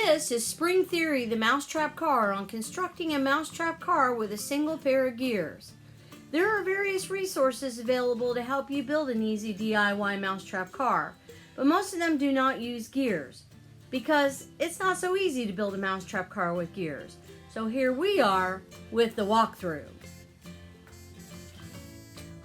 This is Spring Theory, the Mousetrap car, on constructing a mousetrap car with a single pair of gears. There are various resources available to help you build an easy DIY mousetrap car, but most of them do not use gears because it's not so easy to build a mousetrap car with gears. So here we are with the walkthrough.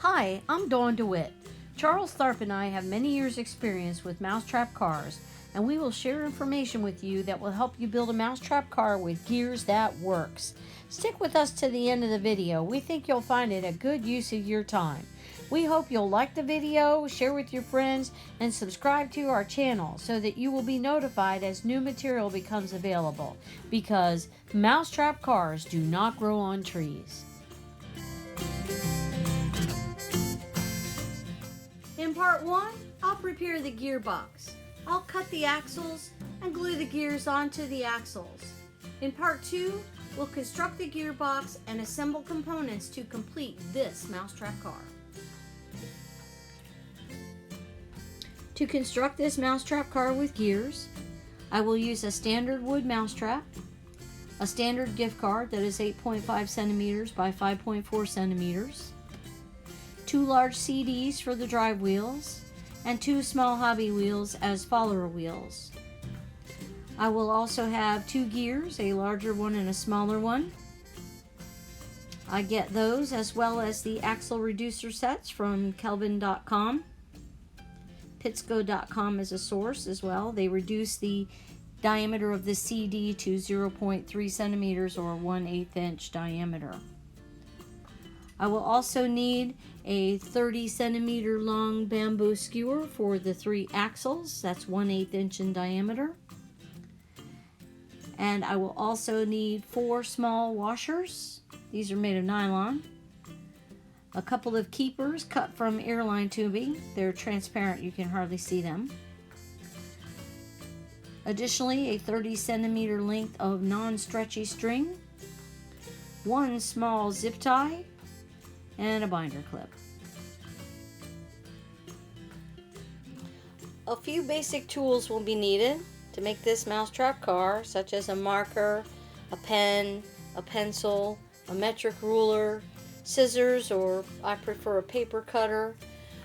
Hi, I'm Dawn DeWitt. Charles Tharp and I have many years' experience with mousetrap cars, and we will share information with you that will help you build a mousetrap car with gears that works. Stick with us to the end of the video. We think you'll find it a good use of your time. We hope you'll like the video, share with your friends, and subscribe to our channel so that you will be notified as new material becomes available, because mousetrap cars do not grow on trees. In part 1, I'll prepare the gearbox. I'll cut the axles and glue the gears onto the axles. In part 2, we'll construct the gearbox and assemble components to complete this mousetrap car. To construct this mousetrap car with gears, I will use a standard wood mousetrap, a standard gift card that is 8.5 centimeters by 5.4 centimeters, 2 large CDs for the drive wheels, and 2 small hobby wheels as follower wheels. I will also have 2 gears, a larger one and a smaller one. I get those as well as the axle reducer sets from Kelvin.com. Pitsco.com is a source as well. They reduce the diameter of the CD to 0.3 centimeters or 1/8 inch diameter. I will also need a 30 centimeter long bamboo skewer for the 3 axles. That's 1/8 inch in diameter. And I will also need 4 small washers. These are made of nylon. A couple of keepers cut from airline tubing. They're transparent, you can hardly see them. Additionally, a 30 centimeter length of non-stretchy string, 1 small zip tie, and a binder clip. A few basic tools will be needed to make this mousetrap car, such as a marker, a pen, a pencil, a metric ruler, scissors, or I prefer a paper cutter.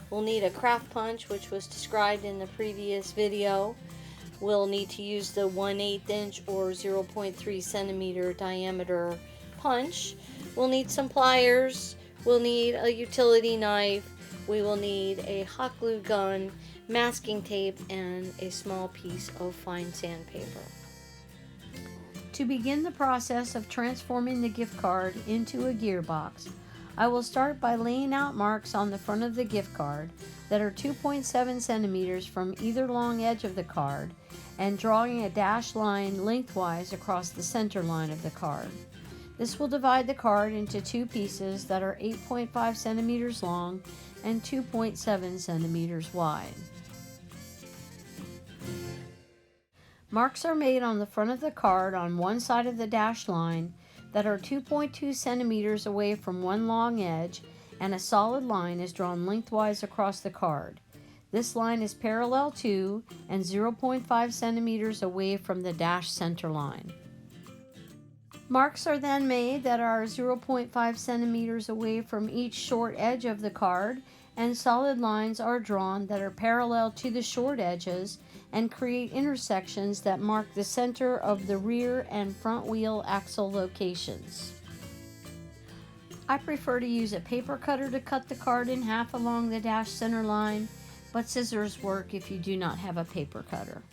We'll need a craft punch, which was described in the previous video. We'll need to use the 1/8 inch or 0.3 centimeter diameter punch. We'll need some pliers. We'll need a utility knife. We will need a hot glue gun, masking tape, and a small piece of fine sandpaper. To begin the process of transforming the gift card into a gearbox, I will start by laying out marks on the front of the gift card that are 2.7 centimeters from either long edge of the card and drawing a dashed line lengthwise across the center line of the card. This will divide the card into 2 pieces that are 8.5 centimeters long and 2.7 centimeters wide. Marks are made on the front of the card on one side of the dashed line that are 2.2 centimeters away from one long edge, and a solid line is drawn lengthwise across the card. This line is parallel to and 0.5 centimeters away from the dashed center line. Marks are then made that are 0.5 centimeters away from each short edge of the card, and solid lines are drawn that are parallel to the short edges and create intersections that mark the center of the rear and front wheel axle locations. I prefer to use a paper cutter to cut the card in half along the dash center line, but scissors work if you do not have a paper cutter.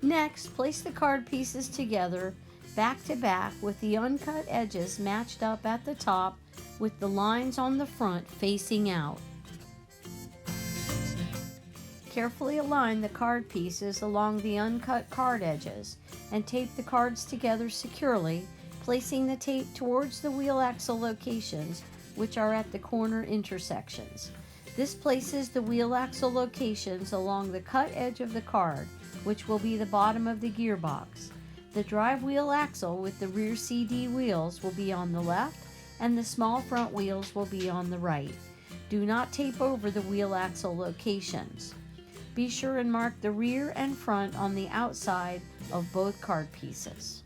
Next, place the card pieces together back to back with the uncut edges matched up at the top with the lines on the front facing out. Carefully align the card pieces along the uncut card edges and tape the cards together securely, placing the tape towards the wheel axle locations, which are at the corner intersections. This places the wheel axle locations along the cut edge of the card, which will be the bottom of the gearbox. The drive wheel axle with the rear CD wheels will be on the left, and the small front wheels will be on the right. Do not tape over the wheel axle locations. Be sure and mark the rear and front on the outside of both card pieces.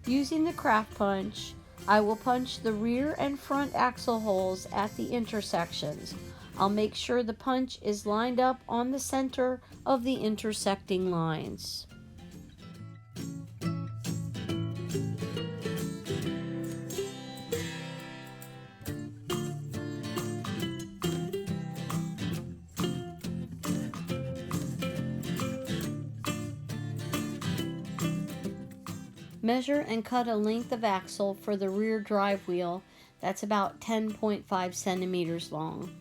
Using the craft punch, I will punch the rear and front axle holes at the intersections. I'll make sure the punch is lined up on the center of the intersecting lines. Measure and cut a length of axle for the rear drive wheel that's about 10.5 centimeters long.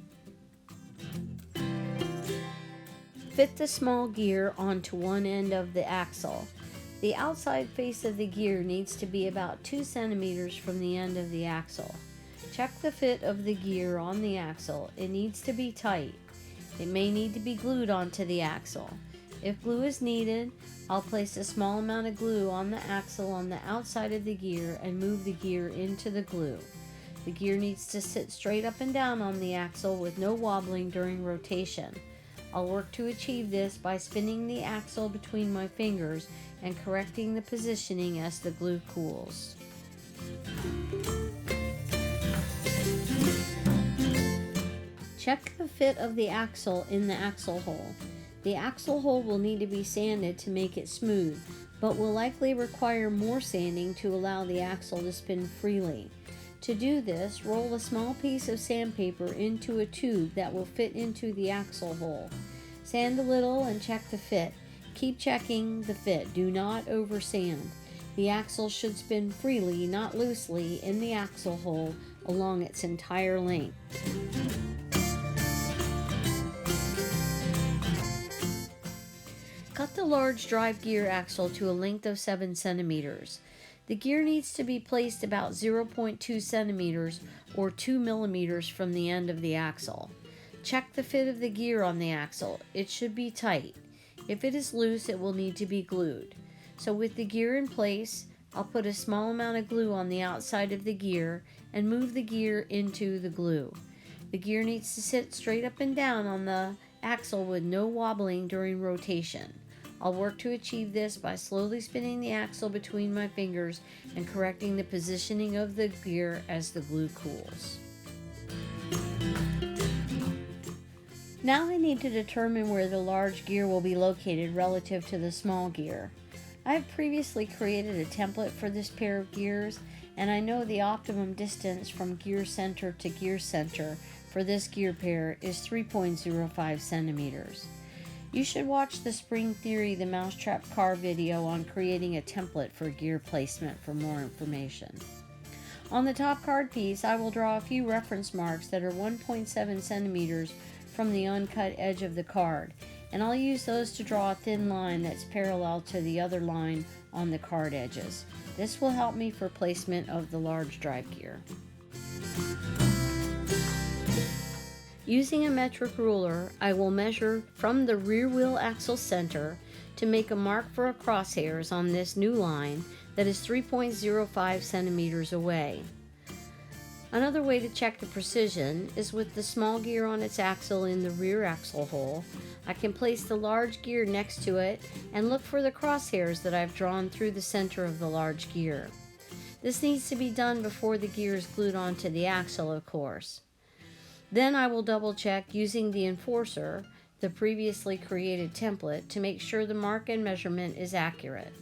Fit the small gear onto one end of the axle. The outside face of the gear needs to be about 2 centimeters from the end of the axle. Check the fit of the gear on the axle. It needs to be tight. It may need to be glued onto the axle. If glue is needed, I'll place a small amount of glue on the axle on the outside of the gear and move the gear into the glue. The gear needs to sit straight up and down on the axle with no wobbling during rotation. I'll work to achieve this by spinning the axle between my fingers and correcting the positioning as the glue cools. Check the fit of the axle in the axle hole. The axle hole will need to be sanded to make it smooth, but will likely require more sanding to allow the axle to spin freely. To do this, roll a small piece of sandpaper into a tube that will fit into the axle hole. Sand a little and check the fit. Keep checking the fit. Do not over sand. The axle should spin freely, not loosely, in the axle hole along its entire length. Cut the large drive gear axle to a length of 7 centimeters. The gear needs to be placed about 0.2 centimeters or 2 millimeters from the end of the axle. Check the fit of the gear on the axle. It should be tight. If it is loose, it will need to be glued. So with the gear in place, I'll put a small amount of glue on the outside of the gear and move the gear into the glue. The gear needs to sit straight up and down on the axle with no wobbling during rotation. I'll work to achieve this by slowly spinning the axle between my fingers and correcting the positioning of the gear as the glue cools. Now I need to determine where the large gear will be located relative to the small gear. I have previously created a template for this pair of gears, and I know the optimum distance from gear center to gear center for this gear pair is 3.05 centimeters. You should watch the Spring Theory the Mousetrap car video on creating a template for gear placement for more information. On the top card piece, I will draw a few reference marks that are 1.7 centimeters from the uncut edge of the card, and I'll use those to draw a thin line that's parallel to the other line on the card edges. This will help me for placement of the large drive gear. Using a metric ruler, I will measure from the rear wheel axle center to make a mark for a crosshairs on this new line that is 3.05 centimeters away. Another way to check the precision is with the small gear on its axle in the rear axle hole. I can place the large gear next to it and look for the crosshairs that I've drawn through the center of the large gear. This needs to be done before the gear is glued onto the axle, of course. Then I will double check using the enforcer, the previously created template, to make sure the mark and measurement is accurate.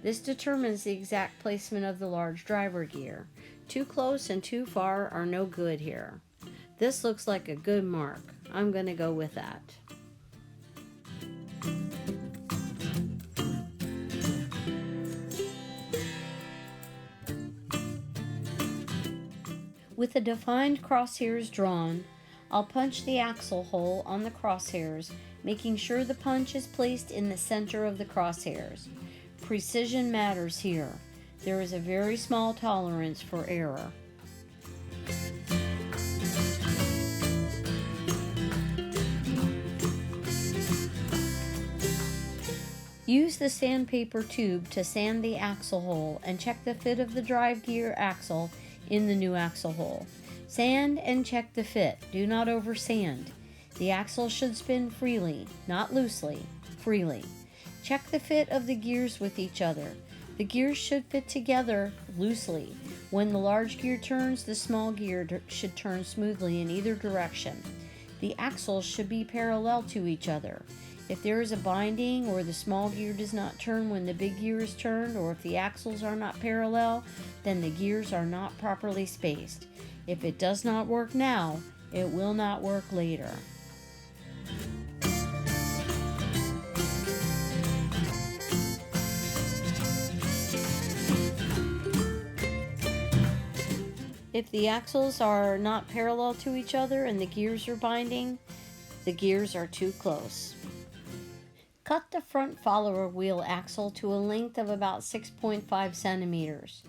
This determines the exact placement of the large driver gear. Too close and too far are no good here. This looks like a good mark. I'm going to go with that. With the defined crosshairs drawn, I'll punch the axle hole on the crosshairs, making sure the punch is placed in the center of the crosshairs. Precision matters here. There is a very small tolerance for error. Use the sandpaper tube to sand the axle hole and check the fit of the drive gear axle in the new axle hole. Sand and check the fit. Do not over sand. The axle should spin freely, not loosely, freely. Check the fit of the gears with each other. The gears should fit together loosely. When the large gear turns, the small gear should turn smoothly in either direction. The axles should be parallel to each other. If there is a binding or the small gear does not turn when the big gear is turned, or if the axles are not parallel, then the gears are not properly spaced. If it does not work now, it will not work later. If the axles are not parallel to each other and the gears are binding, the gears are too close. Cut the front follower wheel axle to a length of about 6.5 centimeters.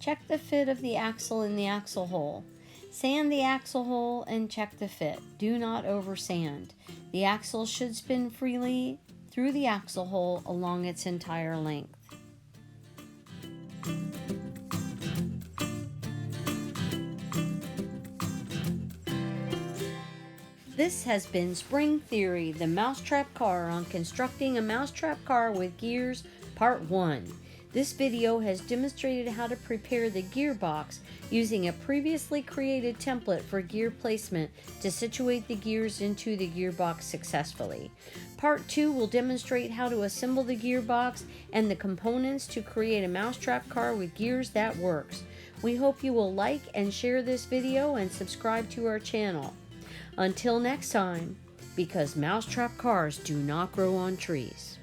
Check the fit of the axle in the axle hole. Sand the axle hole and check the fit. Do not over sand. The axle should spin freely through the axle hole along its entire length. This has been Spring Theory, the Mousetrap car on constructing a mousetrap car with gears, part 1. This video has demonstrated how to prepare the gearbox using a previously created template for gear placement to situate the gears into the gearbox successfully. Part 2 will demonstrate how to assemble the gearbox and the components to create a mousetrap car with gears that works. We hope you will like and share this video and subscribe to our channel. Until next time, because mousetrap cars do not grow on trees.